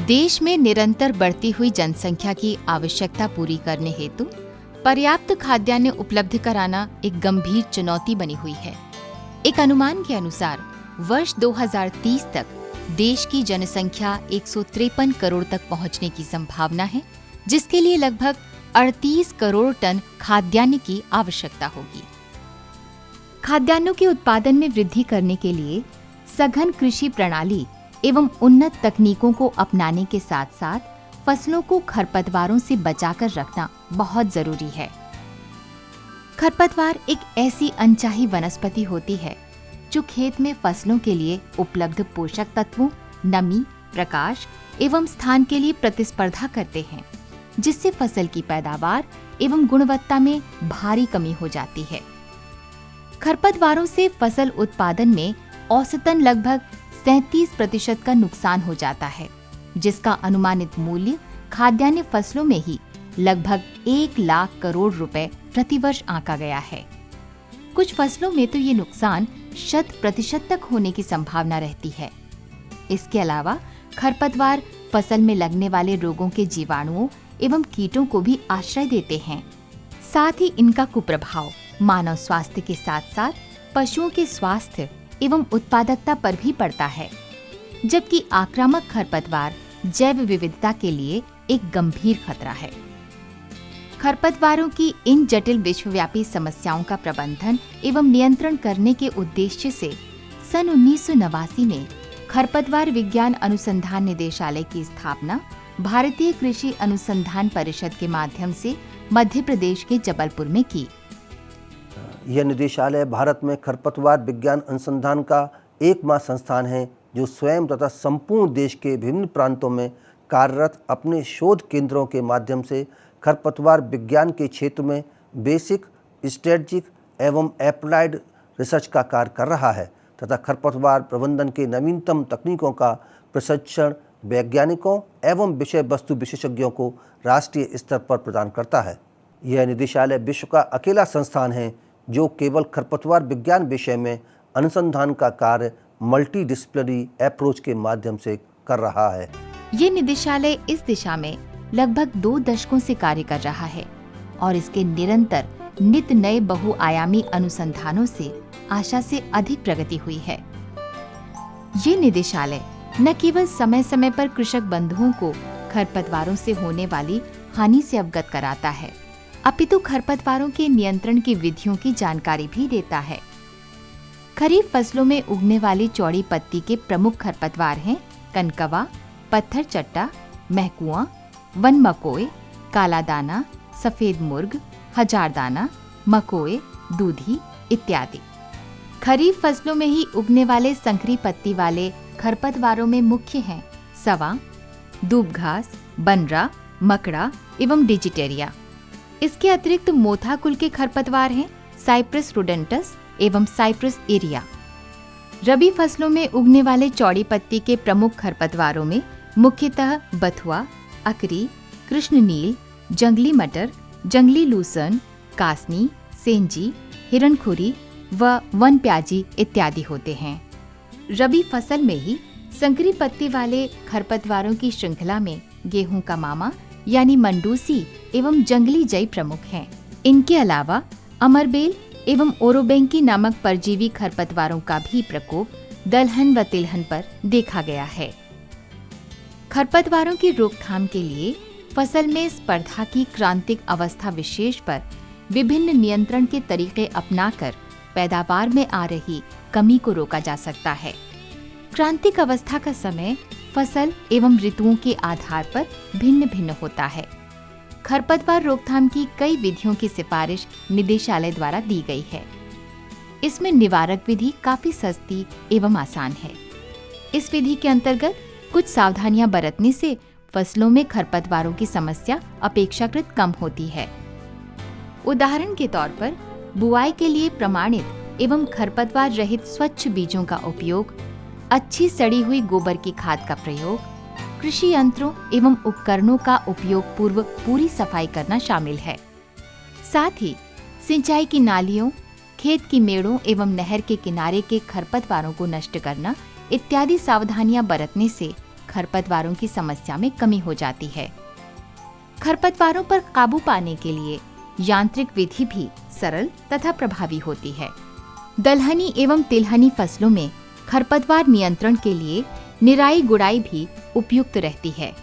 देश में निरंतर बढ़ती हुई जनसंख्या की आवश्यकता पूरी करने हेतु पर्याप्त खाद्यान्न उपलब्ध कराना एक गंभीर चुनौती बनी हुई है। एक अनुमान के अनुसार वर्ष 2030 तक देश की जनसंख्या 153 करोड़ तक पहुंचने की संभावना है, जिसके लिए लगभग 38 करोड़ टन खाद्यान्न की आवश्यकता होगी। खाद्यान्नों के उत्पादन में वृद्धि करने के लिए सघन कृषि प्रणाली एवं उन्नत तकनीकों को अपनाने के साथ साथ फसलों को खरपतवारों से बचाकर रखना बहुत जरूरी है। खरपतवार एक ऐसी अनचाही वनस्पति होती है जो खेत में फसलों के लिए उपलब्ध पोषक तत्वों, नमी, प्रकाश एवं स्थान के लिए प्रतिस्पर्धा करते हैं, जिससे फसल की पैदावार एवं गुणवत्ता में भारी कमी हो जाती है। खरपतवारों से फसल उत्पादन में औसतन लगभग 37% का नुकसान हो जाता है, जिसका अनुमानित मूल्य खाद्यान्न फसलों में ही लगभग 1 लाख करोड़ रुपए प्रतिवर्ष आंका गया है। कुछ फसलों में तो ये नुकसान 100% तक होने की संभावना रहती है। इसके अलावा खरपतवार फसल में लगने वाले रोगों के जीवाणुओं एवं कीटों को भी आश्रय देते हैं। साथ ही इनका कुप्रभाव मानव स्वास्थ्य के साथ साथ पशुओं के स्वास्थ्य एवं उत्पादकता पर भी पड़ता है, जबकि आक्रामक खरपतवार जैव विविधता के लिए एक गंभीर खतरा है। खरपतवारों की इन जटिल विश्वव्यापी समस्याओं का प्रबंधन एवं नियंत्रण करने के उद्देश्य से सन 1989 में खरपतवार विज्ञान अनुसंधान निदेशालय की स्थापना भारतीय कृषि अनुसंधान परिषद के माध्यम से मध्य प्रदेश के जबलपुर में की। यह निदेशालय भारत में खरपतवार विज्ञान अनुसंधान का एकमात्र संस्थान है जो स्वयं तथा संपूर्ण देश के विभिन्न प्रांतों में कार्यरत अपने शोध केंद्रों के माध्यम से खरपतवार विज्ञान के क्षेत्र में बेसिक, स्ट्रेटजिक एवं एप्लाइड रिसर्च का कार्य कर रहा है तथा खरपतवार प्रबंधन के नवीनतम तकनीकों का प्रशिक्षण वैज्ञानिकों एवं विषय वस्तु विशेषज्ञों को राष्ट्रीय स्तर पर प्रदान करता है। यह निदेशालय विश्व का अकेला संस्थान है जो केवल खरपतवार विज्ञान विषय में अनुसंधान का कार्य मल्टी डिसिप्लिनरी अप्रोच के माध्यम से कर रहा है। ये निदेशालय इस दिशा में लगभग 2 दशकों से कार्य कर रहा है और इसके निरंतर नित नए बहुआयामी अनुसंधानों से आशा से अधिक प्रगति हुई है। ये निदेशालय न केवल समय समय पर कृषक बंधुओं को खरपतवारों से होने वाली हानि से अवगत कराता है, अपितु खरपतवारों के नियंत्रण की विधियों की जानकारी भी देता है। खरीफ फसलों में उगने वाली चौड़ी पत्ती के प्रमुख खरपतवार हैं कनकवा, पत्थर चट्टा, महकुआ, वन मकोए, काला दाना, सफेद मुर्ग, हजारदाना, मकोए, दूधी इत्यादि। खरीफ फसलों में ही उगने वाले संकरी पत्ती वाले खरपतवारों में मुख्य हैं सवा, दूब घास, बनरा, मकड़ा एवं डिजिटेरिया। इसके अतिरिक्त मोथा कुल के खरपतवार हैं साइप्रस रोडेंटस एवं साइप्रस एरिया। रबी फसलों में उगने वाले चौड़ी पत्ती के प्रमुख खरपतवारों में मुख्यतः बथुआ, अकरी, कृष्णनील, जंगली मटर, जंगली लूसन, कासनी, सेंजी, हिरणखुरी व वन प्याजी इत्यादि होते हैं। रबी फसल में ही संकरी पत्ती वाले खरपतवारों की श्रृंखला में गेहूं का मामा यानी मंडूसी एवं जंगली जई प्रमुख हैं। इनके अलावा अमरबेल एवं ओरोबेंकी नामक परजीवी खरपतवारों का भी प्रकोप दलहन व तिलहन पर देखा गया है। खरपतवारों की रोकथाम के लिए फसल में स्पर्धा की क्रांतिक अवस्था विशेष पर विभिन्न नियंत्रण के तरीके अपनाकर पैदावार में आ रही कमी को रोका जा सकता है। क्रांतिक अवस्था का समय फसल एवं ऋतुओं के आधार पर भिन्न भिन्न होता है। खरपतवार रोकथाम की कई विधियों की सिफारिश निदेशालय द्वारा दी गई है। इसमें निवारक विधि काफी सस्ती एवं आसान है। इस विधि के अंतर्गत कुछ सावधानियां बरतने से फसलों में खरपतवारों की समस्या अपेक्षाकृत कम होती है। उदाहरण के तौर पर बुआई के लिए प्रमाणित एवं खरपतवार रहित स्वच्छ बीजों का उपयोग, अच्छी सड़ी हुई गोबर की खाद का प्रयोग, कृषि यंत्रों एवं उपकरणों का उपयोग पूर्व पूरी सफाई करना शामिल है। साथ ही सिंचाई की नालियों, खेत की मेड़ों एवं नहर के किनारे के खरपतवारों को नष्ट करना इत्यादि सावधानियां बरतने से खरपतवारों की समस्या में कमी हो जाती है। खरपतवारों पर काबू पाने के लिए यांत्रिक विधि भी सरल तथा प्रभावी होती है। दलहनी एवं तिलहनी फसलों में खरपतवार नियंत्रण के लिए निराई गुड़ाई भी उपयुक्त रहती है।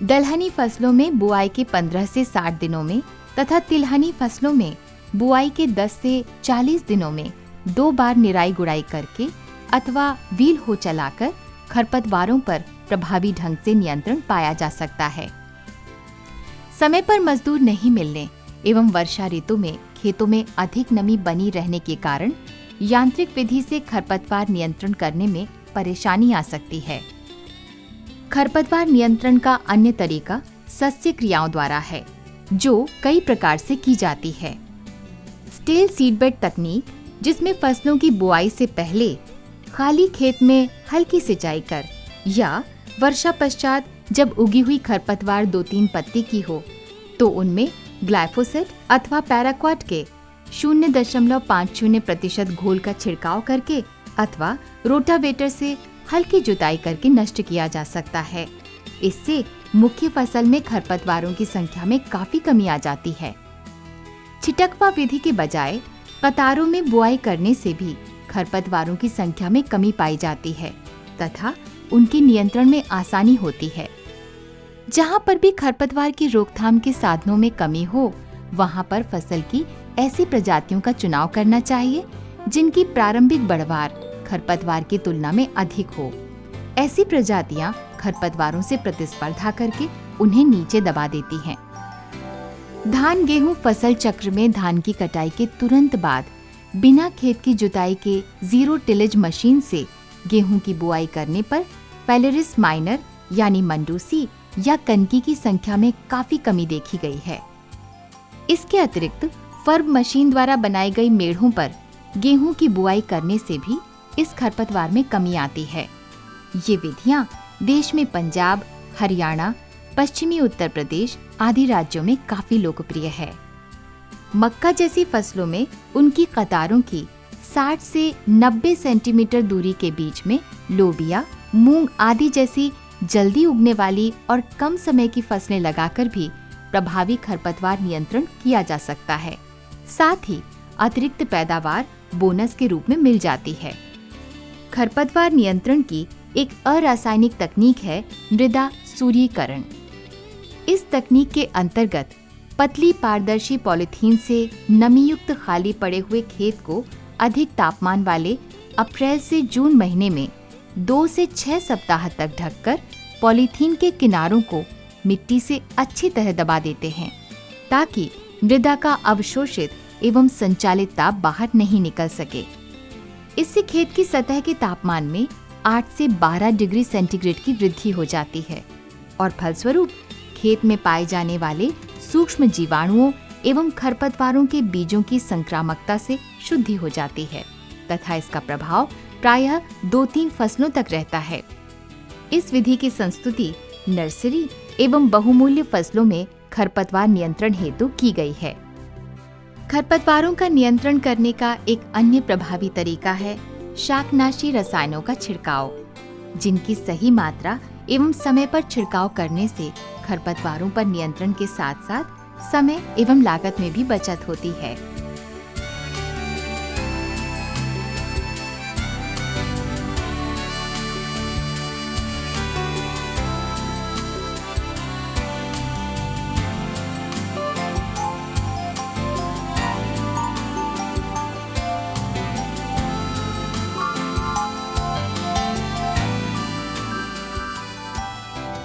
दलहनी फसलों में बुआई के 15 से 60 दिनों में तथा तिलहनी फसलों में बुआई के 10 से 40 दिनों में 2 बार निराई गुड़ाई करके अथवा व्हील हो चलाकर खरपतवारों पर प्रभावी ढंग से नियंत्रण पाया जा सकता है। समय पर मजदूर नहीं मिलने एवं वर्षा ऋतु में खेतों में अधिक नमी बनी रहने के कारण यांत्रिक विधि से खरपतवार नियंत्रण करने में परेशानी आ सकती है। खरपतवार नियंत्रण का अन्य तरीका सस्य क्रियाओं द्वारा है, जो कई प्रकार से की जाती है। स्टेल सीडबेड तकनीक, जिसमें फसलों की बुआई से पहले खाली खेत में हल्की सिंचाई कर या वर्षा पश्चात जब उगी हुई खरपतवार 2-3 पत्ती की हो तो उनमें ग्लाइफोसेट अथवा पैराक्वाट के 0.50% घोल का छिड़काव करके अथवा रोटावेटर से हल्की जुताई करके नष्ट किया जा सकता है। इससे मुख्य फसल में खरपतवारों की संख्या में काफी कमी आ जाती है। छिटकवा विधि के बजाय कतारों में बुआई करने से भी खरपतवारों की संख्या में कमी पाई जाती है तथा उनके नियंत्रण में आसानी होती है। जहां पर भी खरपतवार की रोकथाम के साधनों में कमी हो, वहां पर फसल की ऐसी प्रजातियों का चुनाव करना चाहिए जिनकी प्रारंभिक बढ़वार खरपतवार की तुलना में अधिक हो। ऐसी प्रजातियां खरपतवारों से प्रतिस्पर्धा करके उन्हें नीचे दबा देती हैं। धान गेहूं फसल चक्र में धान की कटाई के तुरंत बाद बिना खेत की जुताई के 0 टिलेज मशीन से गेहूं की बुआई करने पर पैलेरिस माइनर यानी मंडूसी या कनकी की संख्या में काफी कमी देखी गई है। इसके अतिरिक्त फर्ब मशीन द्वारा बनाई गई मेढ़ों पर गेहूं की बुआई करने से भी इस खरपतवार में कमी आती है। ये विधियां देश में पंजाब, हरियाणा, पश्चिमी उत्तर प्रदेश आदि राज्यों में काफी लोकप्रिय है। मक्का जैसी फसलों में उनकी कतारों की 60 से 90 सेंटीमीटर दूरी के बीच में लोबिया, मूंग आदि जैसी जल्दी उगने वाली और कम समय की फसलें लगाकर भी प्रभावी खरपतवार नियंत्रण किया जा सकता है। साथ ही अतिरिक्त पैदावार बोनस के रूप में मिल जाती है। खरपतवार नियंत्रण की एक अरासायनिक तकनीक है मृदा सूर्यीकरण। इस तकनीक के अंतर्गत पतली पारदर्शी पॉलीथीन से नमीयुक्त खाली पड़े हुए खेत को अधिक तापमान वाले अप्रैल से जून महीने में 2 से 6 सप्ताह तक ढककर पॉलीथीन के किनारों को मिट्टी से अच्छी तरह दबा देते हैं ताकि मृदा का अवशोषित एवं संचालित ताप बाहर नहीं निकल सके। इससे खेत की सतह के तापमान में 8 से 12 डिग्री सेंटीग्रेड की वृद्धि हो जाती है और फलस्वरूप खेत में पाए जाने वाले सूक्ष्म जीवाणुओं एवं खरपतवारों के बीजों की संक्रामकता से शुद्धि हो जाती है तथा इसका प्रभाव प्रायः 2-3 फसलों तक रहता है। इस विधि की संस्तुति नर्सरी एवं बहुमूल्य फसलों में खरपतवार नियंत्रण हेतु की गई है। खरपतवारों का नियंत्रण करने का एक अन्य प्रभावी तरीका है शाकनाशी रसायनों का छिड़काव, जिनकी सही मात्रा एवं समय पर छिड़काव करने से खरपतवारों पर नियंत्रण के साथ साथ समय एवं लागत में भी बचत होती है।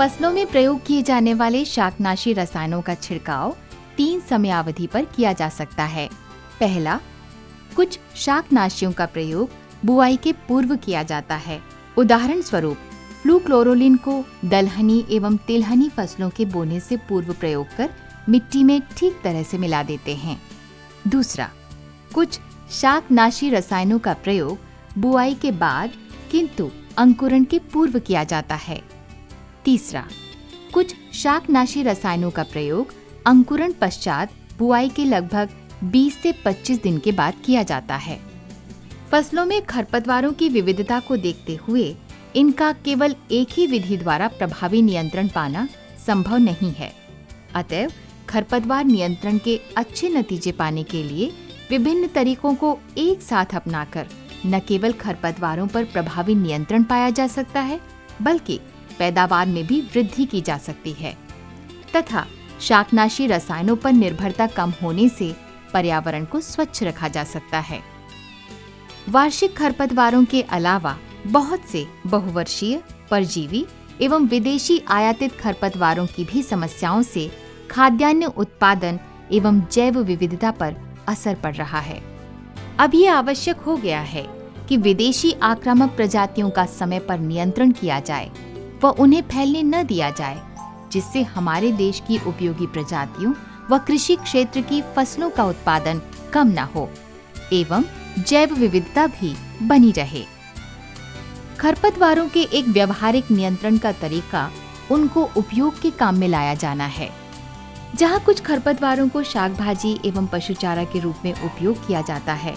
फसलों में प्रयोग किए जाने वाले शाकनाशी रसायनों का छिड़काव 3 समयावधि पर किया जा सकता है। पहला, कुछ शाकनाशियों का प्रयोग बुआई के पूर्व किया जाता है। उदाहरण स्वरूप फ्लूक्लोरोलिन को दलहनी एवं तिलहनी फसलों के बोने से पूर्व प्रयोग कर मिट्टी में ठीक तरह से मिला देते हैं। दूसरा, कुछ शाकनाशी रसायनों का प्रयोग बुआई के बाद किंतु अंकुरण के पूर्व किया जाता है। तीसरा, कुछ शाकनाशी रसायनों का प्रयोग अंकुरण पश्चात बुआई के लगभग 20 से 25 दिन के बाद किया जाता है। फसलों में खरपतवारों की विविधता को देखते हुए इनका केवल एक ही विधि द्वारा प्रभावी नियंत्रण पाना संभव नहीं है। अतएव खरपतवार नियंत्रण के अच्छे नतीजे पाने के लिए विभिन्न तरीकों को एक साथ अपनाकर न केवल खरपतवारों पर प्रभावी नियंत्रण पाया जा सकता है, बल्कि पैदावार में भी वृद्धि की जा सकती है तथा शाकनाशी रसायनों पर निर्भरता कम होने से पर्यावरण को स्वच्छ रखा जा सकता है। वार्षिक खरपतवारों के अलावा बहुत से बहुवर्षीय, परजीवी एवं विदेशी आयातित खरपतवारों की भी समस्याओं से खाद्यान्न उत्पादन एवं जैव विविधता पर असर पड़ रहा है। अब ये आवश्यक हो गया है कि विदेशी आक्रामक प्रजातियों का समय पर नियंत्रण किया जाए व उन्हें फैलने न दिया जाए, जिससे हमारे देश की उपयोगी प्रजातियों व कृषि क्षेत्र की फसलों का उत्पादन कम न हो एवं जैव विविधता भी बनी रहे। खरपतवारों के एक व्यवहारिक नियंत्रण का तरीका उनको उपयोग के काम में लाया जाना है। जहाँ कुछ खरपतवारों को शाक भाजी एवं पशुचारा के रूप में उपयोग किया जाता है,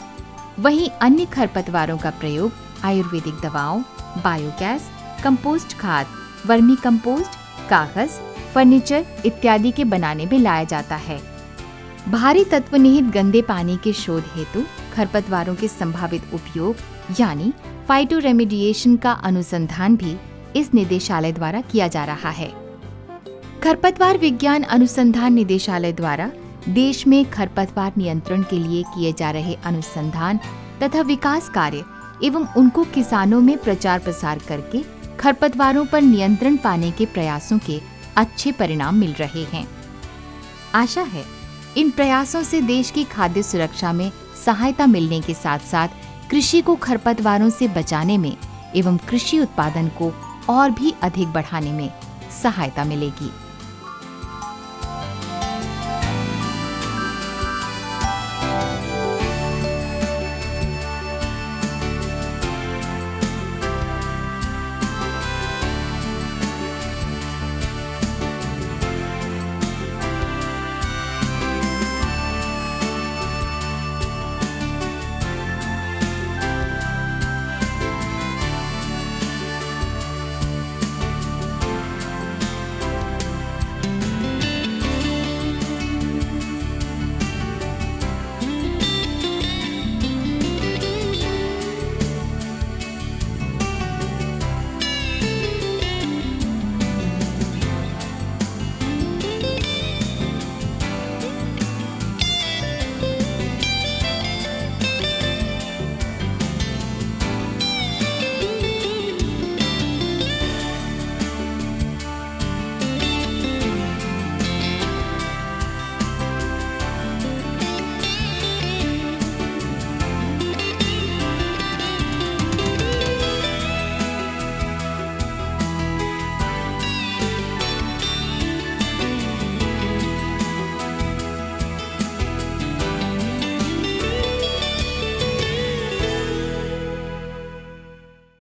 वहीं अन्य खरपतवारों का प्रयोग आयुर्वेदिक दवाओं, बायोगैस, कंपोस्ट खाद, वर्मी कंपोस्ट, कागज, फर्नीचर इत्यादि के बनाने में लाया जाता है। भारी तत्व निहित गंदे पानी के शोध हेतु खरपतवारों के संभावित उपयोग यानी फाइटो रेमेडिएशन का अनुसंधान भी इस निदेशालय द्वारा किया जा रहा है। खरपतवार विज्ञान अनुसंधान निदेशालय द्वारा देश में खरपतवार नियंत्रण के लिए किए जा रहे अनुसंधान तथा विकास कार्य एवं उनको किसानों में प्रचार प्रसार करके खरपतवारों पर नियंत्रण पाने के प्रयासों के अच्छे परिणाम मिल रहे हैं। आशा है इन प्रयासों से देश की खाद्य सुरक्षा में सहायता मिलने के साथ साथ कृषि को खरपतवारों से बचाने में एवं कृषि उत्पादन को और भी अधिक बढ़ाने में सहायता मिलेगी।